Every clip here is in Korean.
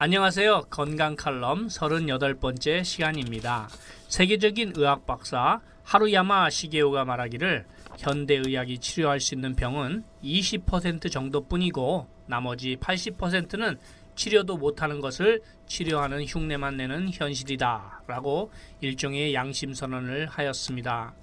안녕하세요. 건강 칼럼 38번째 시간입니다. 세계적인 의학 박사 하루야마 시게오가 말하기를 현대의학이 치료할 수 있는 병은 20% 정도뿐이고 나머지 80%는 치료도 못하는 것을 치료하는 흉내만 내는 현실이다 라고 일종의 양심선언을 하였습니다.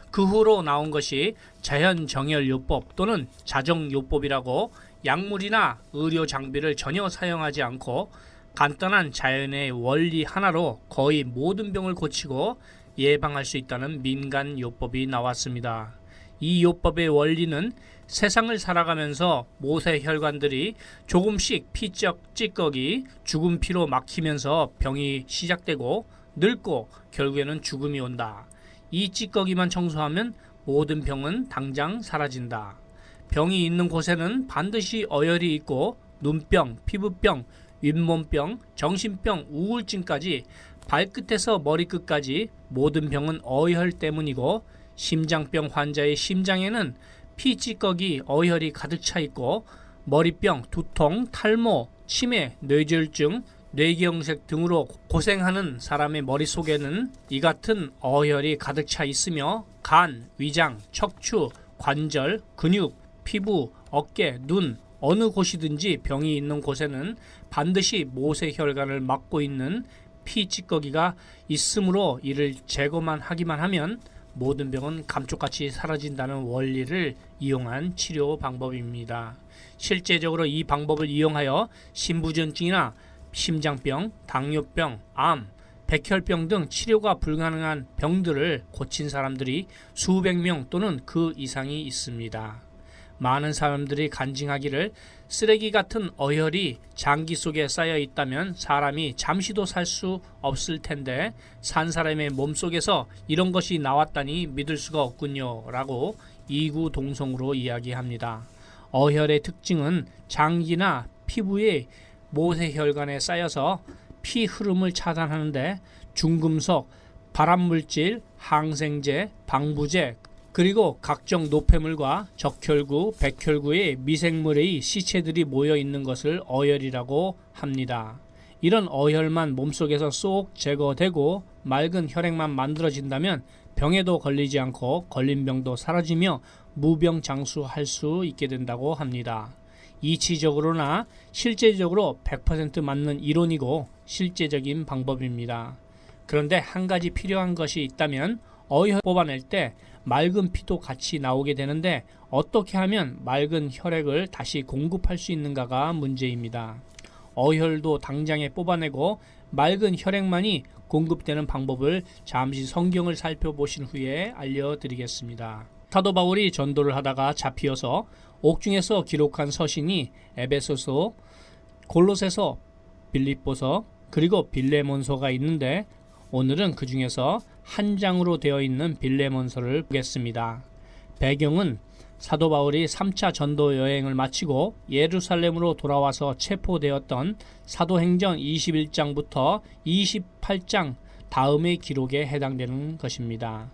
그 후로 나온 것이 자연정열요법 또는 자정요법이라고 약물이나 의료 장비를 전혀 사용하지 않고 간단한 자연의 원리 하나로 거의 모든 병을 고치고 예방할 수 있다는 민간요법이 나왔습니다. 이 요법의 원리는 세상을 살아가면서 모세혈관들이 조금씩 피적 찌꺼기, 죽은 피로 막히면서 병이 시작되고 늙고 결국에는 죽음이 온다. 이 찌꺼기만 청소하면 모든 병은 당장 사라진다. 병이 있는 곳에는 반드시 어혈이 있고 눈병, 피부병, 윗몸병, 정신병, 우울증까지 발끝에서 머리끝까지 모든 병은 어혈 때문이고 심장병 환자의 심장에는 피찌꺼기, 어혈이 가득 차 있고 머리병, 두통, 탈모, 치매, 뇌졸중, 뇌경색 등으로 고생하는 사람의 머릿속에는 이 같은 어혈이 가득 차 있으며 간, 위장, 척추, 관절, 근육, 피부, 어깨, 눈 어느 곳이든지 병이 있는 곳에는 반드시 모세혈관을 막고 있는 피찌꺼기가 있으므로 이를 제거만 하기만 하면 모든 병은 감쪽같이 사라진다는 원리를 이용한 치료 방법입니다. 실제적으로 이 방법을 이용하여 신부전증이나 심장병, 당뇨병, 암, 백혈병 등 치료가 불가능한 병들을 고친 사람들이 수백 명 또는 그 이상이 있습니다. 많은 사람들이 간증하기를 쓰레기 같은 어혈이 장기 속에 쌓여 있다면 사람이 잠시도 살 수 없을 텐데 산 사람의 몸속에서 이런 것이 나왔다니 믿을 수가 없군요 라고 이구동성으로 이야기합니다. 어혈의 특징은 장기나 피부의 모세혈관에 쌓여서 피 흐름을 차단하는데 중금속, 발암물질, 항생제, 방부제 그리고 각종 노폐물과 적혈구, 백혈구의 미생물의 시체들이 모여 있는 것을 어혈이라고 합니다. 이런 어혈만 몸속에서 쏙 제거되고 맑은 혈액만 만들어진다면 병에도 걸리지 않고 걸린 병도 사라지며 무병장수할 수 있게 된다고 합니다. 이치적으로나 실제적으로 100% 맞는 이론이고 실제적인 방법입니다. 그런데 한 가지 필요한 것이 있다면 어혈 뽑아낼 때 맑은 피도 같이 나오게 되는데 어떻게 하면 맑은 혈액을 다시 공급할 수 있는가가 문제입니다. 어혈도 당장에 뽑아내고 맑은 혈액만이 공급되는 방법을 잠시 성경을 살펴보신 후에 알려드리겠습니다. 사도 바울이 전도를 하다가 잡히어서 옥중에서 기록한 서신이 에베소서, 골로새서, 빌립보서, 그리고 빌레몬서가 있는데 오늘은 그 중에서 한 장으로 되어 있는 빌레몬서를 보겠습니다. 배경은 사도 바울이 3차 전도 여행을 마치고 예루살렘으로 돌아와서 체포되었던 사도행전 21장부터 28장 다음의 기록에 해당되는 것입니다.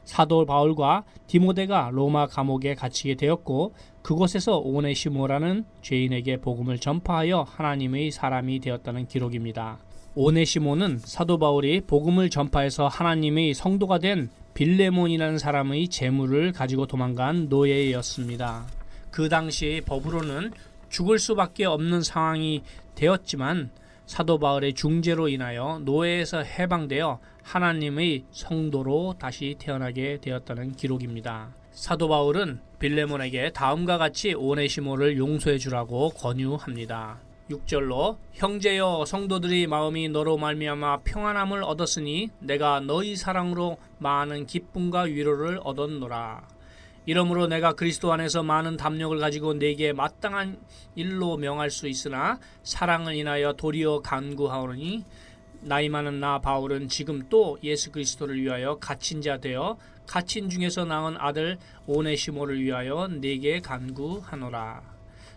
사도 바울과 디모데가 로마 감옥에 갇히게 되었고 그곳에서 오네시모라는 죄인에게 복음을 전파하여 하나님의 사람이 되었다는 기록입니다. 오네시모는 사도 바울이 복음을 전파해서 하나님의 성도가 된 빌레몬이라는 사람의 재물을 가지고 도망간 노예였습니다. 그 당시 법으로는 죽을 수밖에 없는 상황이 되었지만 사도 바울의 중재로 인하여 노예에서 해방되어 하나님의 성도로 다시 태어나게 되었다는 기록입니다. 사도 바울은 빌레몬에게 다음과 같이 오네시모를 용서해 주라고 권유합니다. 6절로 형제여 성도들이 마음이 너로 말미암아 평안함을 얻었으니 내가 너희 사랑으로 많은 기쁨과 위로를 얻었노라. 이러므로 내가 그리스도 안에서 많은 담력을 가지고 네게 마땅한 일로 명할 수 있으나 사랑을 인하여 도리어 간구하오니 나이 많은 나 바울은 지금 또 예수 그리스도를 위하여 갇힌 자 되어 갇힌 중에서 낳은 아들 오네시모를 위하여 네게 간구하노라.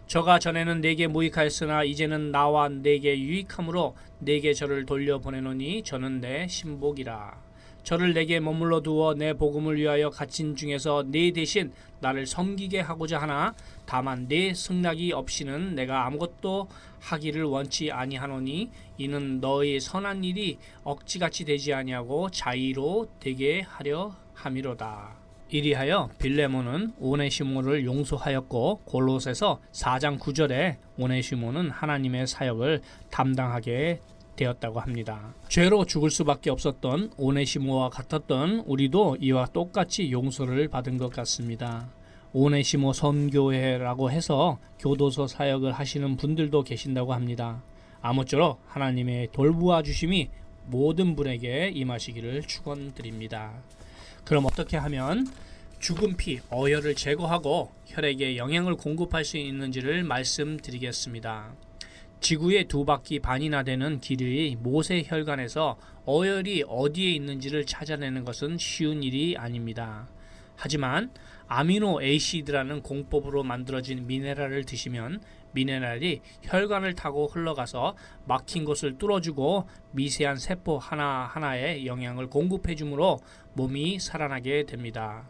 저가 전에는 내게 무익하였으나 이제는 나와 내게 유익함으로 내게 저를 돌려보내노니 저는 내 신복이라. 저를 내게 머물러 두어 내 복음을 위하여 갇힌 중에서 네 대신 나를 섬기게 하고자 하나 다만 네 승낙이 없이는 내가 아무것도 하기를 원치 아니하노니 이는 너의 선한 일이 억지같이 되지 아니하고 자의로 되게 하려 함이로다. 이리하여 빌레몬은 오네시모를 용서하였고 골로새서 4장 9절에 오네시모는 하나님의 사역을 담당하게 되었다고 합니다. 죄로 죽을 수밖에 없었던 오네시모와 같았던 우리도 이와 똑같이 용서를 받은 것 같습니다. 오네시모 선교회라고 해서 교도소 사역을 하시는 분들도 계신다고 합니다. 아무쪼록 하나님의 돌보아 주심이 모든 분에게 임하시기를 축원드립니다. 그럼 어떻게 하면 죽은 피, 어혈을 제거하고 혈액에 영양을 공급할 수 있는지를 말씀드리겠습니다. 지구의 2바퀴 반이나 되는 길이의 모세 혈관에서 어혈이 어디에 있는지를 찾아내는 것은 쉬운 일이 아닙니다. 하지만 아미노 에이시드라는 공법으로 만들어진 미네랄을 드시면 미네랄이 혈관을 타고 흘러가서 막힌 곳을 뚫어주고 미세한 세포 하나하나에 영양을 공급해 주므로 몸이 살아나게 됩니다.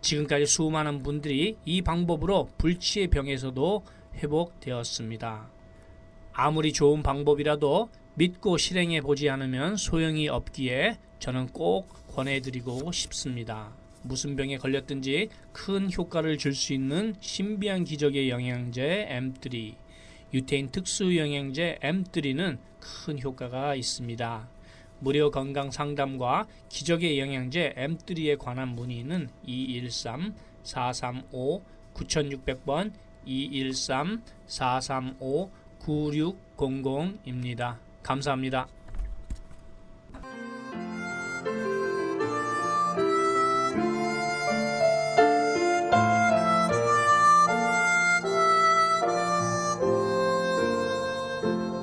지금까지 수많은 분들이 이 방법으로 불치의 병에서도 회복되었습니다. 아무리 좋은 방법이라도 믿고 실행해 보지 않으면 소용이 없기에 저는 꼭 권해드리고 싶습니다. 무슨 병에 걸렸든지 큰 효과를 줄 수 있는 신비한 기적의 영양제 M3, 유태인 특수 영양제 M3는 큰 효과가 있습니다. 무료 건강 상담과 기적의 영양제 M3에 관한 문의는 213-435-9600번 213-435-9600입니다. 감사합니다.